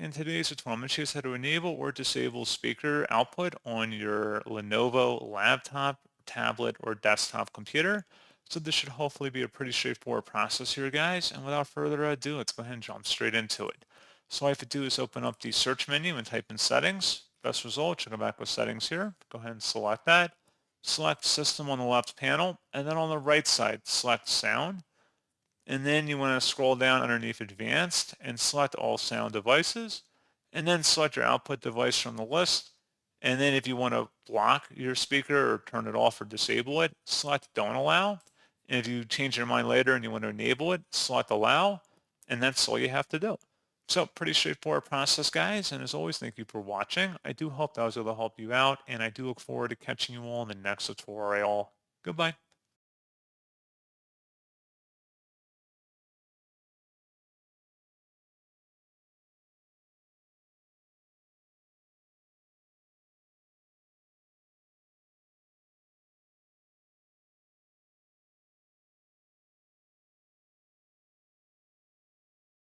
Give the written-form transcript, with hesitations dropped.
In today's tutorial, I'm going to show you how to enable or disable speaker output on your Lenovo laptop, tablet, or desktop computer. So this should hopefully be a pretty straightforward process here, guys. And without further ado, let's go ahead and jump straight into it. So all I have to do is open up the search menu and type in settings. Best result, you go back with settings here. Go ahead and select that. Select system on the left panel, and then on the right side, select sound. And then you want to scroll down underneath advanced and select all sound devices, and then select your output device from the list. And then if you want to block your speaker or turn it off or disable it, select don't allow. And if you change your mind later and you want to enable it, select allow, and that's all you have to do. So pretty straightforward process, guys. And as always, thank you for watching. I do hope that was able to help you out, and I do look forward to catching you all in the next tutorial. Goodbye.